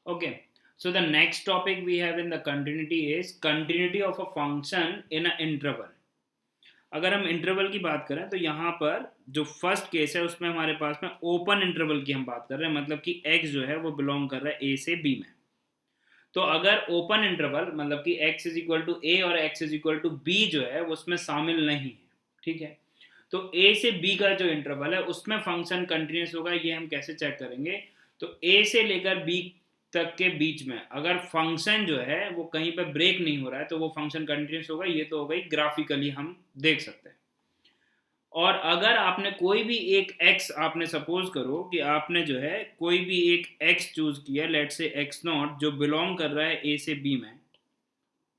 Okay. So the next topic we have in the continuity is continuity of a function in an interval. अगर हम interval की बात करें तो यहाँ पर जो फर्स्ट केस है उसमें हमारे पास में ओपन इंटरवल की हम बात कर रहे हैं, मतलब कि x जो है वो बिलोंग कर रहा है a से b में। तो अगर ओपन इंटरवल मतलब कि x इज इक्वल टू ए और x is equal to b जो है उसमें शामिल नहीं है, ठीक है। तो a से b का जो इंटरवल है उसमें फंक्शन कंटिन्यूस होगा, ये हम कैसे चेक करेंगे। तो a से लेकर b तक के बीच में अगर फंक्शन जो है वो कहीं पर ब्रेक नहीं हो रहा है तो वो फंक्शन कंटिन्यूस होगा, ये तो हो गई ग्राफिकली हम देख सकते हैं। और अगर आपने कोई भी एक x, आपने सपोज करो कि आपने जो है कोई भी एक x चूज किया, लेट से x नॉट जो बिलोंग कर रहा है a से b में,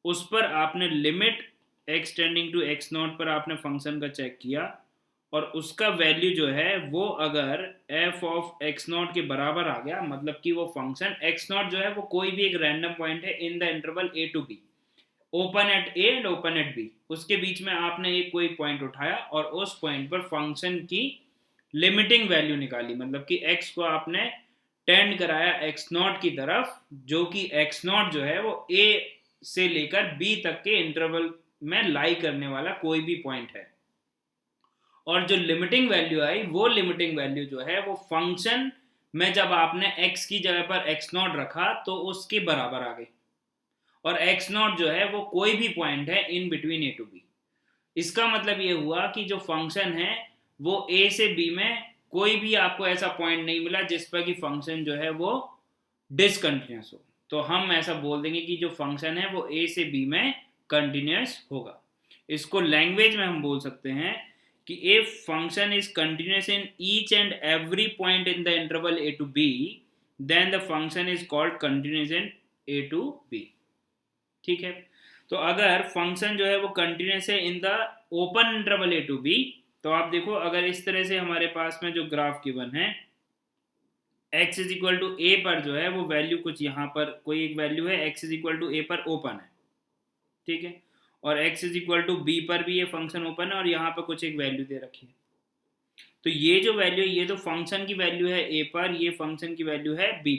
उस पर आपने limit x tending to x naught पर आपने फंक्शन का चेक किया और उसका वैल्यू जो है वो अगर f ऑफ x नॉट के बराबर आ गया, मतलब कि वो फंक्शन x नॉट जो है वो कोई भी एक रैंडम पॉइंट है in the interval a to b, open at a and open at b, उसके बीच में आपने एक कोई पॉइंट उठाया और उस पॉइंट पर फंक्शन की लिमिटिंग वैल्यू निकाली, मतलब कि x को आपने टेंड कराया x नॉट की तरफ, जो कि x नॉट जो है वो a से लेकर b तक के इंटरवल में लाई करने वाला कोई भी पॉइंट है। और जो लिमिटिंग वैल्यू आई वो लिमिटिंग वैल्यू जो है वो फंक्शन में जब आपने x की जगह पर x नॉट रखा तो उसके बराबर आ गई। और x नॉट जो है वो कोई भी पॉइंट है in between a to b. इसका मतलब ये हुआ कि जो फंक्शन है वो a से b में कोई भी आपको ऐसा पॉइंट नहीं मिला जिस पर कि फंक्शन जो है वो डिसकंटिन्यूस हो। तो हम ऐसा बोल देंगे कि जो फंक्शन है वो a से b में कंटिन्यूस होगा। इसको लैंग्वेज में हम बोल सकते हैं कि if function is continuous in each and every point in the interval a to b, then the function is called continuous in a to b, ठीक है। तो अगर फंक्शन जो है वो कंटिन्यूस है in the open interval A to B, तो आप देखो अगर इस तरह से हमारे पास में जो ग्राफ गिवन है x इज इक्वल टू ए पर जो है वो वैल्यू कुछ यहाँ पर कोई एक वैल्यू है, x इज इक्वल टू ए पर ओपन है, ठीक है। और x is equal to b पर भी ये फंक्शन ओपन है और यहाँ पर कुछ एक वैल्यू दे रखी है। तो ये जो वैल्यू है ये तो फंक्शन की वैल्यू है a पर, ये फंक्शन की वैल्यू है b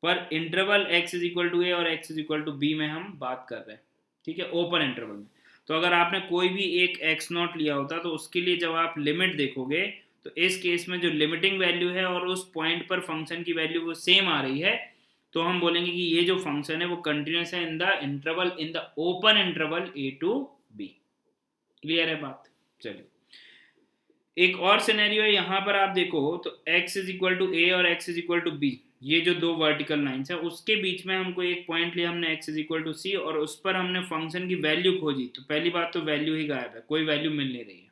पर interval x is equal to ए और x is equal to B में हम बात कर रहे हैं, ठीक है, ओपन इंटरवल में। तो अगर आपने कोई भी एक x नॉट लिया होता तो उसके लिए जब आप लिमिट देखोगे तो इस केस में जो लिमिटिंग वैल्यू है और उस पॉइंट पर फंक्शन की वैल्यू वो सेम आ रही है, तो हम बोलेंगे कि ये जो फंक्शन है वो कंटिन्यूस है in the interval in the open interval A to b. Clear है बात? चलिए एक और सिनेरियो है, यहाँ पर आप देखो तो x इज इक्वल टू ए और x is equal to B, ये जो दो वर्टिकल लाइंस है उसके बीच में हमको एक पॉइंट लिया हमने x इज इक्वल टू सी और उस पर हमने फंक्शन की वैल्यू खोजी। तो पहली बात तो वैल्यू ही गायब है, कोई वैल्यू मिल नहीं रही है,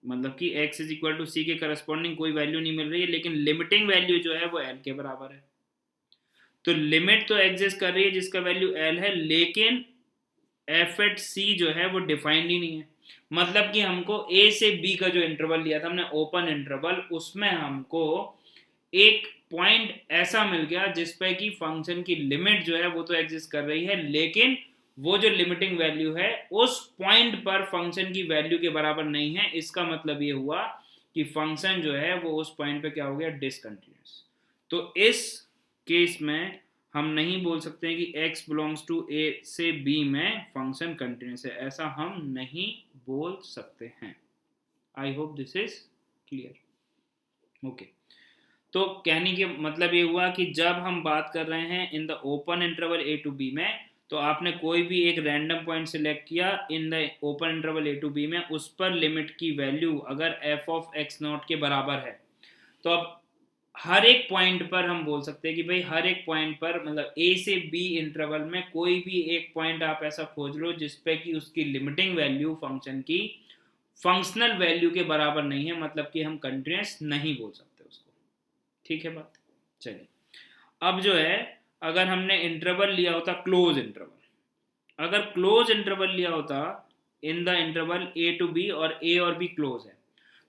मतलब कि x इज इक्वल टू सी के करस्पॉन्डिंग कोई वैल्यू नहीं मिल रही है, लेकिन लिमिटिंग वैल्यू जो है वो l के बराबर है। तो लिमिट तो एग्जिस्ट कर रही है जिसका वैल्यू l है, लेकिन एफ एट सी जो है वो डिफाइंड ही नहीं है। मतलब कि हमको ए से बी का जो इंटरवल लिया था हमने ओपन इंटरवल, उसमें हमको एक पॉइंट ऐसा मिल गया जिस पे कि फंक्शन की लिमिट जो है वो तो एग्जिस्ट कर रही है, लेकिन वो जो लिमिटिंग वैल्यू है उस पॉइंट पर फंक्शन की वैल्यू के बराबर नहीं है। इसका मतलब ये हुआ कि फंक्शन जो है वो उस पॉइंट पे क्या हो गया, डिसकंटिन्यूस। तो इस केस में हम नहीं बोल सकते हैं कि x बिलोंग्स टू a से b में फंक्शन कंटिन्यूस है, ऐसा हम नहीं बोल सकते हैं। आई hope this is clear. Okay, तो कहने के मतलब ये हुआ कि जब हम बात कर रहे हैं in the open interval A to B में, तो आपने कोई भी एक रैंडम पॉइंट सिलेक्ट किया in the open interval A to B में, उस पर लिमिट की वैल्यू अगर एफ ऑफ एक्स नॉट के बराबर है, तो अब हर एक पॉइंट पर हम बोल सकते हैं कि भाई हर एक पॉइंट पर मतलब ए से बी इंटरवल में कोई भी एक पॉइंट आप ऐसा खोज लो जिसपे कि उसकी लिमिटिंग वैल्यू फंक्शन की फंक्शनल वैल्यू के बराबर नहीं है, मतलब कि हम कंटिन्यूस नहीं बोल सकते उसको। ठीक है बात? चलिए अब जो है अगर हमने इंटरवल लिया होता क्लोज इंटरवल, अगर क्लोज इंटरवल लिया होता in the interval A to b और ए और बी क्लोज है,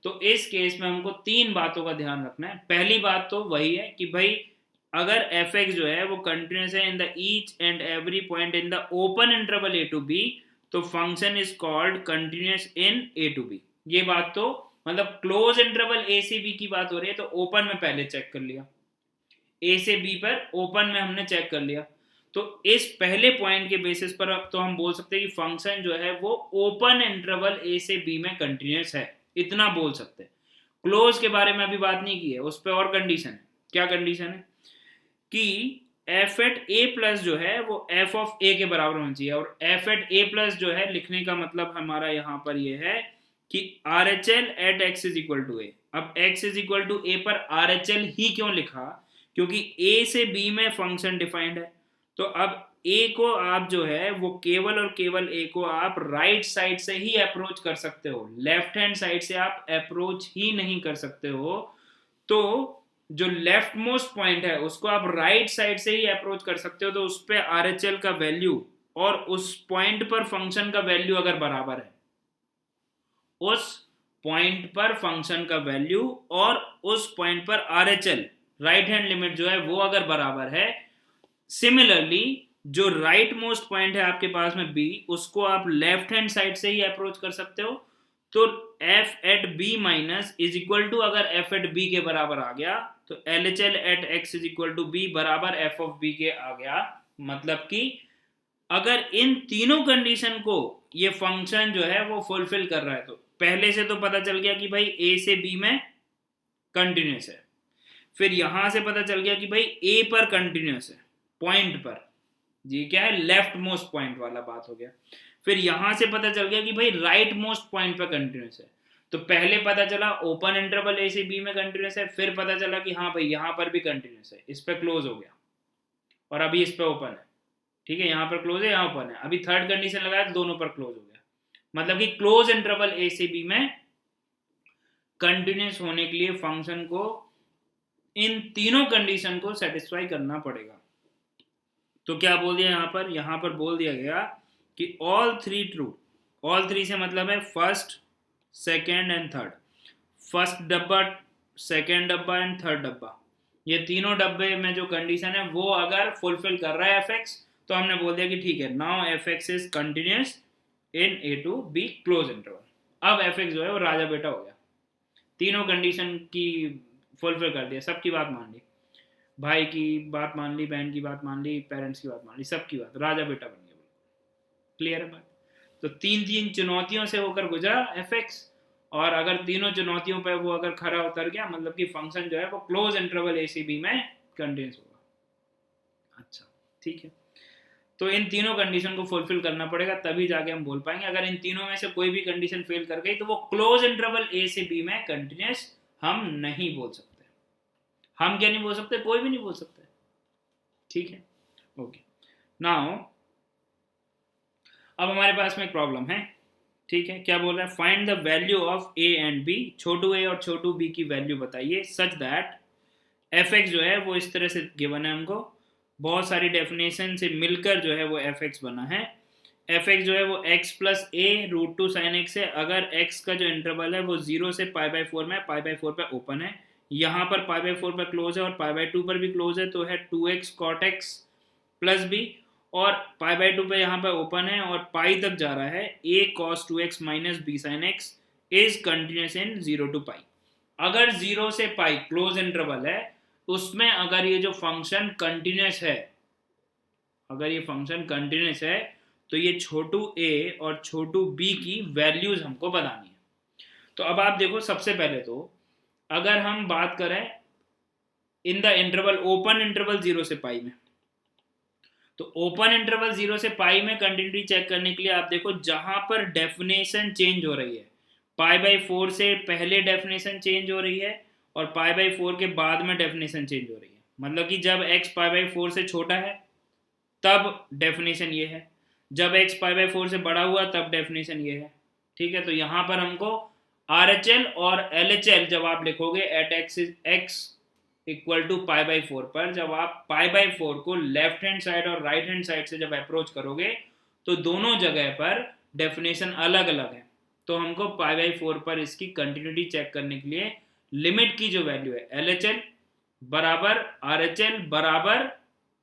तो इस केस में हमको तीन बातों का ध्यान रखना है। पहली बात तो वही है कि भाई अगर एफ एक्स जो है वो कंटिन्यूस है in the each and every point in the open interval A to B, तो function is called continuous in A to B. ये बात तो मतलब close interval A C B की बात हो रही है, तो ओपन में पहले चेक कर लिया। ए से बी पर ओपन में हमने चेक कर लिया, तो इस पहले पॉइंट के बेसिस पर अब तो हम बोल सकते हैं कि फंक्शन जो है वो ओपन इंटरवल ए से बी में कंटिन्यूस है, इतना बोल सकते हैं। क्लोज के बारे में अभी बात नहीं की है, उस पर और कंडीशन है। क्या कंडीशन है कि एफ एट ए प्लस जो है वो एफ ऑफ ए के बराबर होना चाहिए, और एफ एट ए प्लस जो है लिखने का मतलब हमारा यहाँ पर ये है कि R H L at x is equal to A. अब एक्स इज इक्वल टू ए पर आर एच एल ही क्यों लिखा, क्योंकि ए से बी में फंक्शन डिफाइंड है। तो अब ए को आप जो है वो केवल और केवल ए को आप राइट साइड से ही अप्रोच कर सकते हो, लेफ्ट हैंड साइड से आप अप्रोच ही नहीं कर सकते हो। तो जो लेफ्ट मोस्ट पॉइंट है उसको आप राइट साइड से ही अप्रोच कर सकते हो, तो उस पर आर एच एल का वैल्यू और उस पॉइंट पर फंक्शन का वैल्यू अगर बराबर है, उस पॉइंट पर फंक्शन का वैल्यू और उस पॉइंट पर R H L right hand limit जो है वो अगर बराबर है, सिमिलरली जो राइट मोस्ट पॉइंट है आपके पास में बी, उसको आप लेफ्ट हैंड साइड से ही अप्रोच कर सकते हो। तो f at b minus is equal to, अगर एफ एट बी के बराबर आ गया तो L H L at x is equal to b बराबर एफ ऑफ बी के आ गया। मतलब कि अगर इन तीनों कंडीशन को ये फंक्शन जो है वो फुलफिल कर रहा है, तो पहले से तो पता चल गया कि भाई ए से बी में कंटिन्यूस है, फिर यहां से पता चल गया कि भाई ए पर कंटिन्यूस है पॉइंट पर, जी क्या है लेफ्ट मोस्ट पॉइंट वाला बात हो गया। फिर यहां से पता चल गया कि भाई राइट मोस्ट पॉइंट पर कंटिन्यूस है। तो पहले पता चला ओपन इंटरवल ए से बी में कंटिन्यूस है, फिर पता चला कि हाँ भाई यहां पर भी कंटिन्यूस है, इस पर क्लोज हो गया, और अभी इस पर ओपन है। ठीक है, यहाँ पर क्लोज है, यहाँ ओपन है, अभी थर्ड कंडीशन लगाया तो दोनों पर क्लोज हो गया। मतलब कि क्लोज इंटरवल ए से बी में कंटिन्यूस होने के लिए फंक्शन को इन तीनों कंडीशन को सेटिस्फाई करना पड़ेगा। तो क्या बोल दिया यहाँ पर बोल दिया गया कि all three true. All three से मतलब है first, second and third. First डब्बा, सेकेंड डब्बा एंड थर्ड डब्बा, ये तीनों डब्बे में जो कंडीशन है वो अगर फुलफिल कर रहा है एफ एक्स, तो हमने बोल दिया कि ठीक है, now f x is continuous in A to b close interval. अब एफ एक्स जो है वो राजा बेटा हो गया, तीनों कंडीशन की फुलफिल कर दिया, सबकी बात मान ली, भाई की बात मान ली, बहन की बात मान ली, पेरेंट्स की बात मान ली, सबकी बात, राजा बेटा बन गया। क्लियर है बात? तो तीन तीन चुनौतियों से होकर गुजरा एफ एक्स, और अगर तीनों चुनौतियों पर वो अगर खरा उतर गया, मतलब कि फंक्शन जो है वो close interval A C B में कंटिन्यूस होगा। अच्छा ठीक है, तो इन तीनों कंडीशन को फुलफिल करना पड़ेगा, तभी जाके हम बोल पाएंगे। अगर इन तीनों में से कोई भी कंडीशन फेल कर गई तो वो क्लोज इंटरवल ए से बी में कंटिन्यूस हम नहीं बोल सकते। हम क्या नहीं बोल सकते? कोई भी नहीं बोल सकते। ठीक है, ओके। नाउ अब हमारे पास में एक प्रॉब्लम है। ठीक है, क्या बोल रहा है? Find the value of A and B, छोटू ए और छोटू बी की वैल्यू बताइए सच दैट एफ एक्स जो है वो इस तरह से गिवन है हमको, बहुत सारी डेफिनेशन से मिलकर जो है वो एफ एक्स बना है। एफ एक्स जो है वो x plus a root two sine x है, अगर एक्स का जो इंटरवल है वो 0 से पाई बाई 4 में, पाई बाई 4 पे ओपन है, यहाँ पर पाई बाई 4 पर क्लोज है और पाई बाई 2 पर भी क्लोज है, तो है 2x cot x plus B, और पाई बाई 2 पे यहाँ पर ओपन है और पाई तक जा रहा है, a cos 2x minus b sine x is continuous in 0 to pi. अगर 0 से पाई क्लोज इंटरवल है, उसमें अगर ये जो फंक्शन कंटिन्यूस है, अगर ये फंक्शन कंटिन्यूस है, तो ये छोटू a और छोटू b की वैल्यूज हमको बतानी है। तो अब आप देखो, सबसे पहले तो अगर हम बात करें इन द इंटरवल, ओपन इंटरवल 0 से पाई में, तो ओपन इंटरवल 0 से पाई में कंटिन्यूटी चेक करने के लिए आप देखो, जहां पर डेफिनेशन चेंज हो रही है, पाई बाई 4 से पहले डेफिनेशन चेंज हो रही है और पाई बाई 4 के बाद में डेफिनेशन चेंज हो रही है। मतलब कि जब x पाई बाई 4 से छोटा है तब डेफिनेशन ये है, जब x पाई बाई 4 से बड़ा हुआ तब डेफिनेशन ये है। ठीक है, तो यहाँ पर हमको RHL और LHL जब आप लिखोगे at x equal to pi by 4 पर, जब आप पाई बाई 4 को लेफ्ट हैंड साइड और राइट हैंड साइड से जब अप्रोच करोगे तो दोनों जगह पर डेफिनेशन अलग अलग है। तो हमको पाई बाई 4 पर इसकी कंटिन्यूटी चेक करने के लिए लिमिट की जो वैल्यू है LHL बराबर RHL बराबर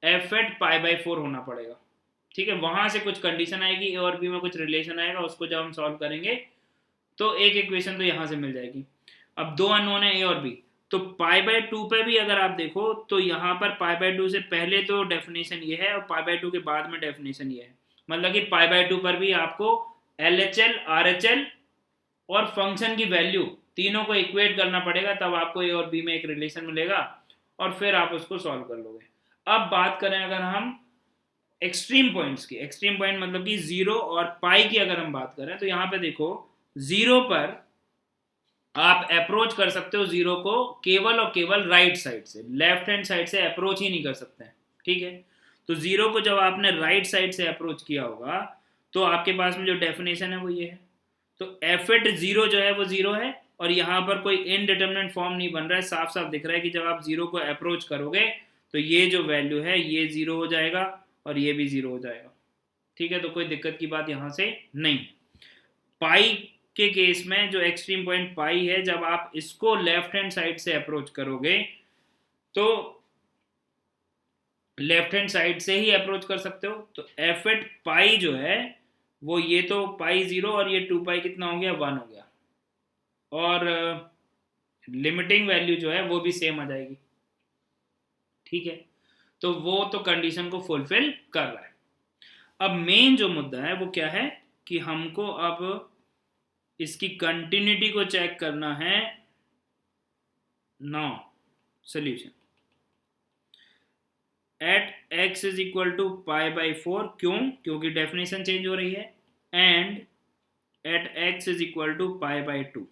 एफ एट पाई बाई 4 होना पड़ेगा। ठीक है, वहां से कुछ कंडीशन आएगी, ए और बी में कुछ रिलेशन आएगा, उसको जब हम सॉल्व करेंगे तो एक इक्वेशन तो यहाँ से मिल जाएगी। अब दो अननोन है ए और बी, तो पाई बाय 2 पे भी अगर आप देखो तो यहाँ पर पाई बाय 2 से पहले तो डेफिनेशन ये है और पाई बाय 2 के बाद में डेफिनेशन ये है, मतलब कि पाई बाय 2 पर भी आपको LHL RHL और फंक्शन की वैल्यू तीनों को इक्वेट करना पड़ेगा, तब आपको ए और बी में एक रिलेशन मिलेगा और फिर आप उसको सॉल्व कर लोगे। अब बात करें अगर हम एक्सट्रीम पॉइंट्स की, एक्सट्रीम पॉइंट मतलब कि जीरो और पाई की अगर हम बात करें तो यहाँ पे देखो जीरो पर आप अप्रोच कर सकते हो जीरो को केवल और केवल राइट साइड से, लेफ्ट हैंड साइड से अप्रोच ही नहीं कर सकते हैं, ठीक है। तो जीरो को जब आपने राइट साइड से अप्रोच किया होगा तो आपके पास में जो डेफिनेशन है वो ये है। तो एफ एट जीरो जो है वो जीरो है और यहाँ पर कोई इनडिटरमिनेट फॉर्म नहीं बन रहा है, साफ साफ दिख रहा है कि जब आप जीरो को अप्रोच करोगे तो ये जो वैल्यू है ये जीरो हो जाएगा और ये भी जीरो हो जाएगा, ठीक है। तो कोई दिक्कत की बात यहाँ से नहीं। पाई के केस में जो एक्सट्रीम पॉइंट पाई है, जब आप इसको लेफ्ट हैंड साइड से अप्रोच करोगे तो लेफ्ट हैंड साइड से ही अप्रोच कर सकते हो। तो एफ एट पाई जो है वो ये तो पाई जीरो और ये 2 पाई कितना हो गया 1 हो गया और लिमिटिंग वैल्यू जो है वो भी सेम आ जाएगी, ठीक है। तो वो तो कंडीशन को फुलफिल कर रहा है। अब मेन जो मुद्दा है वो क्या है कि हमको अब इसकी कंटिन्यूटी को चेक करना है। Now solution at x is equal to pi by 4, क्यों? क्योंकि डेफिनेशन चेंज हो रही है। And at x is equal to pi by 2,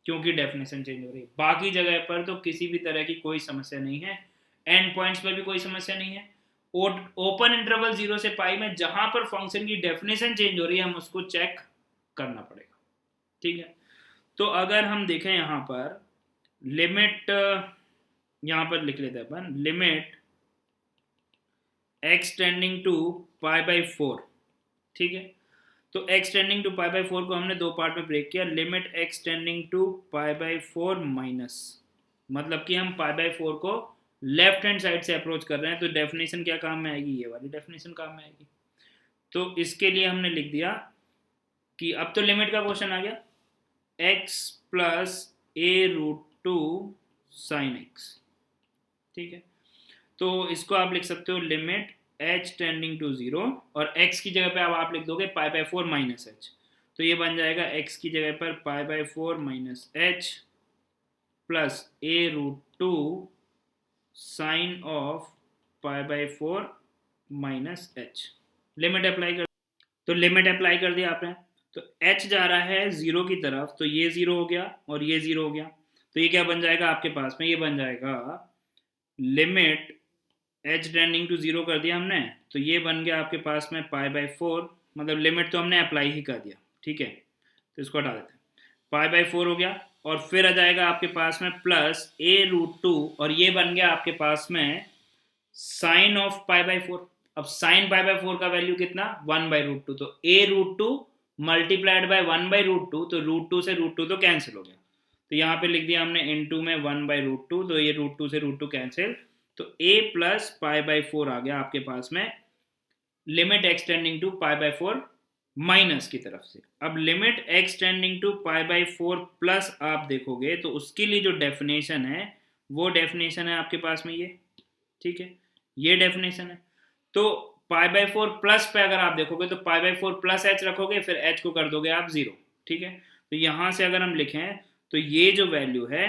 क्योंकि डेफिनेशन चेंज हो रही है। बाकी जगह पर तो किसी भी तरह की कोई समस्या नहीं है, एंड पॉइंट्स पर भी कोई समस्या नहीं है। ओपन इंटरवल 0 से पाई में जहां पर फंक्शन की डेफिनेशन चेंज हो रही है हम उसको चेक करना पड़ेगा, ठीक है। तो अगर हम देखें यहाँ पर लिमिट, यहाँ पर लिख लेते हैं अपन limit x tending to pi by 4, ठीक है। तो x tending to pi by 4 को हमने दो पार्ट में ब्रेक किया। Limit x tending to pi by 4 minus, मतलब कि हम पाई बाई 4 को लेफ्ट हैंड साइड से अप्रोच कर रहे हैं, तो डेफिनेशन क्या काम में आएगी? ये वाली डेफिनेशन काम में आएगी। तो इसके लिए हमने लिख दिया कि अब तो लिमिट का क्वेश्चन आ गया, x plus a root two sine x, ठीक है। तो इसको आप लिख सकते हो लिमिट h टेंडिंग टू 0 और x की जगह पे अब आप लिख दोगे पाई बाई 4 माइनस एच, तो ये बन जाएगा x की जगह पर pi by 4 minus h plus a root two sine of pi by 4 minus h. Limit apply कर, तो लिमिट अप्लाई कर दिया आपने, तो h जा रहा है 0 की तरफ, तो ये 0 हो गया और ये 0 हो गया। तो ये क्या बन जाएगा आपके पास में? ये बन जाएगा लिमिट h टेंडिंग टू 0 कर दिया हमने, तो ये बन गया आपके पास में पाई बाई 4, मतलब लिमिट तो हमने अप्लाई ही कर दिया, ठीक है। तो इसको हटा देते हैं, पाई बाई 4 हो गया और फिर आ जाएगा आपके पास में प्लस ए रूट टू और ये बन गया आपके पास में साइन ऑफ पाई बाई 4। अब साइन पाई बाई 4 का वैल्यू कितना? 1 बाई रूट टू, तो A root two multiplied by 1 by root two, तो रूट टू से रूट टू तो कैंसिल हो गया, तो यहाँ पे लिख दिया हमने इनटू में 1 बाई रूट टू, तो ये रूट टू से रूट टू कैंसिल, तो a प्लस पाई बाई 4 आ गया आपके पास में limit x tending to pi by 4 minus की तरफ से। अब limit x tending to pi by 4 plus आप देखोगे तो उसके लिए जो डेफिनेशन है वो डेफिनेशन है आपके पास में ये, ठीक है, ये डेफिनेशन है। तो पाई बाई 4 प्लस पे अगर आप देखोगे तो पाई बाई 4 प्लस एच रखोगे, फिर h को कर दोगे आप 0, ठीक है। तो यहाँ से अगर हम लिखें तो ये जो वैल्यू है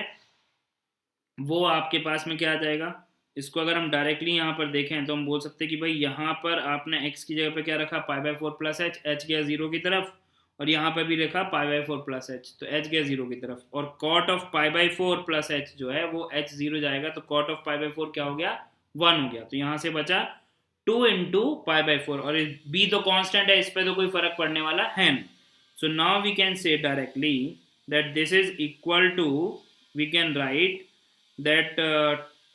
वो आपके पास में क्या आ जाएगा? इसको अगर हम डायरेक्टली यहाँ पर देखें तो हम बोल सकते हैं कि भाई यहाँ पर आपने x की जगह पे क्या रखा? पाई बाई 4 प्लस एच गया 0 की तरफ और यहाँ पर भी लिखा पाई बाई 4 प्लस एच, तो h गया 0 की तरफ, और cot of pi by 4 plus h जो है वो h 0 जाएगा, तो कॉट ऑफ पाई बाई 4 क्या हो गया? 1 हो गया। तो यहाँ से बचा 2 इंटू पाई बाई 4 और b तो कांस्टेंट है, इस पर तो कोई फर्क पड़ने वाला है नहीं। So now we can say directly that this is equal to, we can write that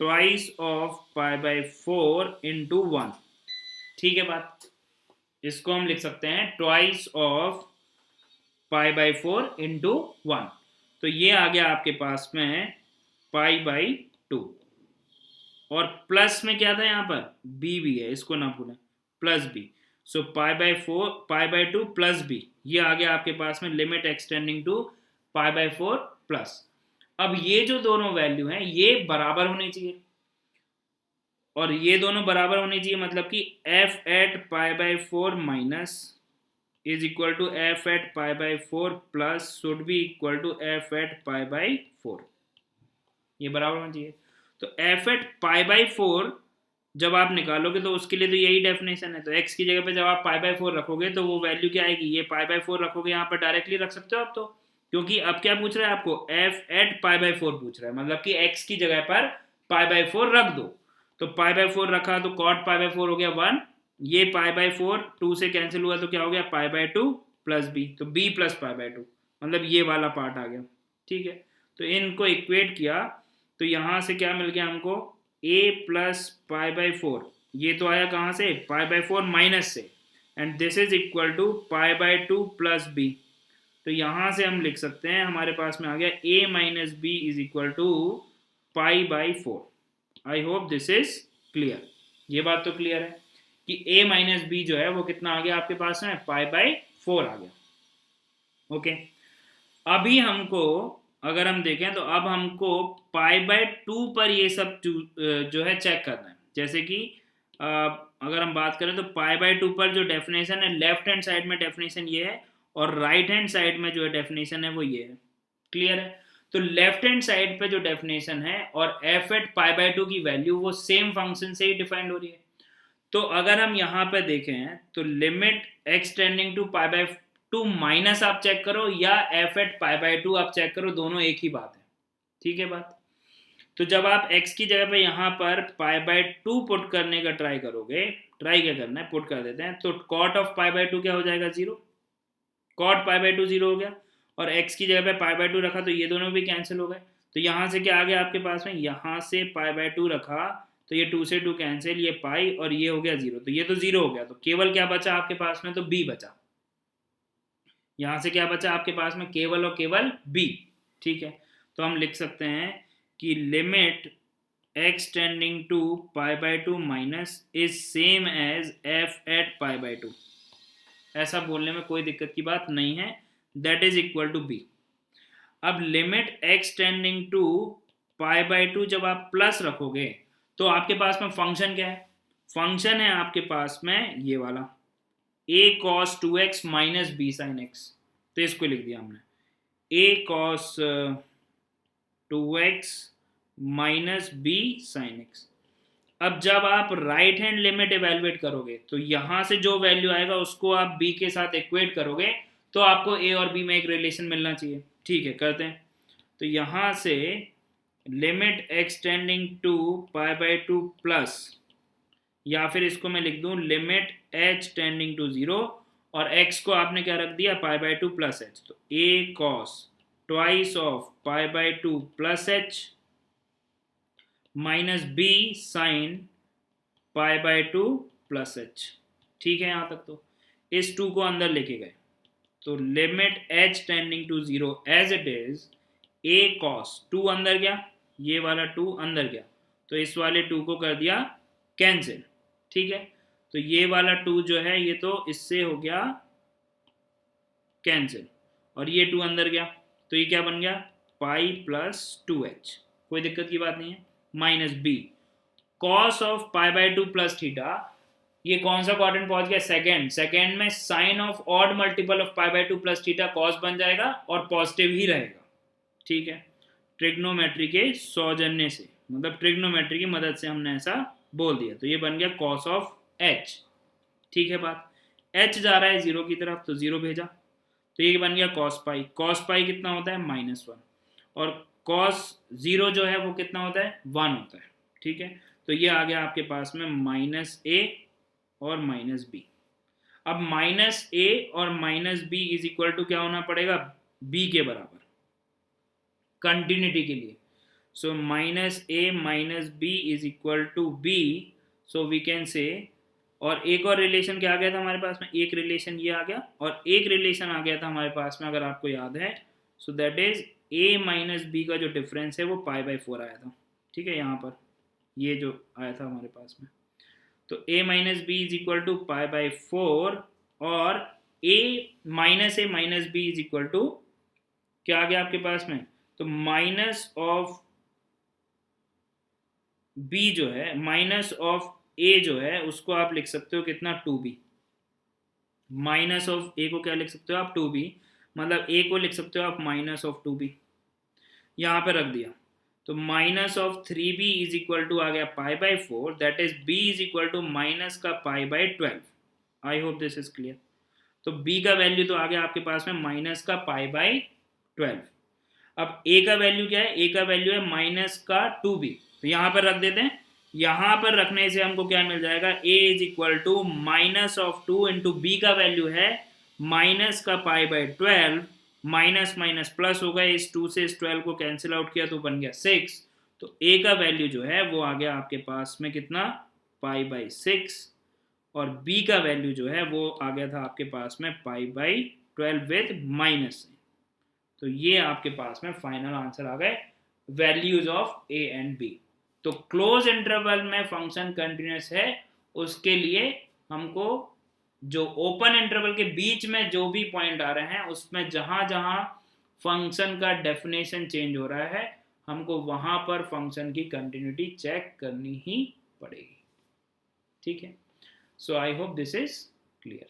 twice of pi by 4 into 1, ठीक है बात। इसको हम लिख सकते हैं twice of pi by 4 into 1, तो ये आ गया आपके पास में पाई बाई 2 और प्लस में क्या था? यहाँ पर b भी है, इसको ना भूलें, plus b। So pi by 4 pi by 2 plus b, ये आ गया आपके पास में limit x tending to pi by 4 plus. अब ये जो दोनों वैल्यू हैं ये बराबर होनी चाहिए, और ये दोनों बराबर होनी चाहिए, मतलब कि f at pi by four minus is equal to f at pi by four plus should be equal to f at pi by four, ये बराबर होना चाहिए। तो f at pi by four जब आप निकालोगे तो उसके लिए तो यही डेफिनेशन है, तो x की जगह पे जब आप पाई बाई फोर रखोगे तो वो वैल्यू क्या आएगी, ये पाई बाई फोर रखोगे यहाँ पर डायरेक्टली रख सकते हो आप, तो क्योंकि अब क्या पूछ रहा है आपको, f at pi by four पूछ रहा है, मतलब कि x की जगह पर पाई बाई फोर रख दो। तो पाई बाई फोर रखा तो कॉट पाई बाई फोर हो गया 1, ये पाई बाई फोर 2 से कैंसिल हुआ तो क्या हो गया pi by two plus b, तो b plus pi by two, मतलब ये वाला पार्ट आ गया। ठीक है, तो इनको इक्वेट किया तो यहाँ से क्या मिल गया हमको, a plus pi by four, ये तो आया कहाँ से, पाई बाई फोर माइनस से, and this is equal to pi by two plus b. तो यहाँ से हम लिख सकते हैं, हमारे पास में आ गया a minus b is equal to pi by four. I hope this is clear, ये बात तो क्लियर है कि a माइनस बी जो है वो कितना आ गया आपके पास में, पाई बाई फोर आ गया। ओके, अभी हमको अगर हम देखें तो अब हमको पाई बाय टू पर ये सब जो है चेक करना है। जैसे कि अगर हम बात करें तो पाई बाय टू पर जो डेफिनेशन है, लेफ्ट हैंड साइड में डेफिनेशन ये है और राइट हैंड साइड में जो डेफिनेशन है वो ये है। क्लियर है, तो लेफ्ट हैंड साइड पे जो डेफिनेशन है और f at pi by two की वैल्यू वो सेम फंक्शन से ही डिफाइंड हो रही है। तो अगर हम यहाँ पे देखें तो limit x tending to pi by two minus आप चेक करो या f at pi by two आप चेक करो, दोनों एक ही बात है। ठीक है बात, तो जब आप x की जगह पे यहाँ पर पाई बाय टू पुट करने का ट्राई करोगे, ट्राई क्या करना है, पुट कर देते हैं, तो cot of pi by two क्या हो जाएगा, zero, cot pi by two zero हो गया, और x की जगह पे पाई बाय टू रखा तो ये दोनों भी कैंसिल हो गए। तो यहाँ से क्या आ गया आपके पास में, यहाँ से पाई बाय टू रखा तो ये टू से टू कैंसिल, ये पाई और ये हो गया जीरो, तो ये तो जीरो हो गया, तो केवल क्या बचा आपके पास में, तो b बचा। यहाँ से क्या बचा आपके पास में, केवल और केवल b। ठीक है, तो हम लिख सकते हैं कि limit x tending to pi by two minus is same as f at pi by two, ऐसा बोलने में कोई दिक्कत की बात नहीं है, that is equal to b। अब limit x tending to pi by two जब आप प्लस रखोगे तो आपके पास में फंक्शन क्या है, फंक्शन है आपके पास में ये वाला a cos 2x minus b sine x, तो इसको लिख दिया हमने a cos 2x minus b sine x. अब जब आप राइट हैंड लिमिट इवेलुएट करोगे तो यहाँ से जो वैल्यू आएगा उसको आप b के साथ इक्वेट करोगे तो आपको a और b में एक रिलेशन मिलना चाहिए। ठीक है, करते हैं, तो यहाँ से limit x tending to pi by two plus, या फिर इसको मैं लिख दूं limit h tending to zero, और x को आपने क्या रख दिया, pi by two plus h, तो a cos twice of pi by two plus h minus b sine pi by two plus h. ठीक है, यहाँ तक तो इस टू को अंदर लेके गए, तो limit h tending to zero as it is a cos, two अंदर गया, ये वाला टू अंदर गया, तो इस वाले टू को कर दिया कैंसिल। ठीक है, तो ये वाला टू जो है ये तो इससे हो गया कैंसिल, और ये टू अंदर गया तो ये क्या बन गया, पाई प्लस टू एच, कोई दिक्कत की बात नहीं है, minus b cos of pi by two plus theta, ये कौन सा क्वाड्रेंट पहुंच गया, सेकेंड, सेकेंड में sine of odd multiple of pi by two plus theta cos बन जाएगा और पॉजिटिव ही रहेगा। ठीक है, ट्रिग्नोमेट्री के सौजन्य से, मतलब ट्रिग्नोमेट्री की मदद से हमने ऐसा बोल दिया, तो ये बन गया कॉस ऑफ एच। ठीक है बात, एच जा रहा है जीरो की तरफ तो जीरो भेजा, तो ये बन गया कॉस पाई, कॉस पाई कितना होता है, माइनस वन, और कॉस जीरो जो है वो कितना होता है, वन होता है। ठीक है, तो ये आ गया आपके पास में माइनस ए और माइनस बी। अब माइनस ए और minus b is equal to क्या होना पड़ेगा, बी के बराबर, कंटिन्यूटी के लिए। So minus a minus b is equal to b, so we can say, और एक और रिलेशन क्या आ गया था हमारे पास में, एक रिलेशन ये आ गया और एक रिलेशन आ गया था हमारे पास में, अगर आपको याद है, so that is a minus b का जो डिफरेंस है वो पाई बाई फोर आया था। ठीक है, यहाँ पर ये जो आया था हमारे पास में, तो a minus b is equal to pi by four, और a minus b is equal to क्या आ गया आपके पास में, तो माइनस ऑफ बी जो है, माइनस ऑफ ए जो है, उसको आप लिख सकते हो कितना, 2b। माइनस ऑफ ए को क्या लिख सकते हो आप, 2b, मतलब ए को लिख सकते हो आप माइनस ऑफ 2b, यहाँ पे रख दिया। तो minus of 3b is equal to आ गया π/4, that is b is equal to minus का π/12। I hope this is clear. तो b का वैल्यू तो आ गया आपके पास में माइनस का π/12। अब a का वैल्यू क्या है, a का वैल्यू है माइनस का 2b, तो यहाँ पर रख देते हैं। यहाँ पर रखने से हमको क्या मिल जाएगा, a is equal to minus of 2 into b का वैल्यू है माइनस का π/12, माइनस माइनस प्लस हो गया, इस 2 से इस 12 को कैंसिल आउट किया तो बन गया 6। तो a का वैल्यू जो है वो आ गया आपके पास में कितना, π/6, और b का वैल्यू जो है वो आ गया था आपके पास में π/12 विद माइनस। तो ये आपके पास में फाइनल आंसर आ गए, values of A and b. तो क्लोज इंटरवल में फंक्शन कंटिन्यूस है, उसके लिए हमको जो ओपन इंटरवल के बीच में जो भी पॉइंट आ रहे हैं उसमें जहां जहां फंक्शन का डेफिनेशन चेंज हो रहा है, हमको वहां पर फंक्शन की कंटिन्यूटी चेक करनी ही पड़ेगी। ठीक है, so I hope this is clear.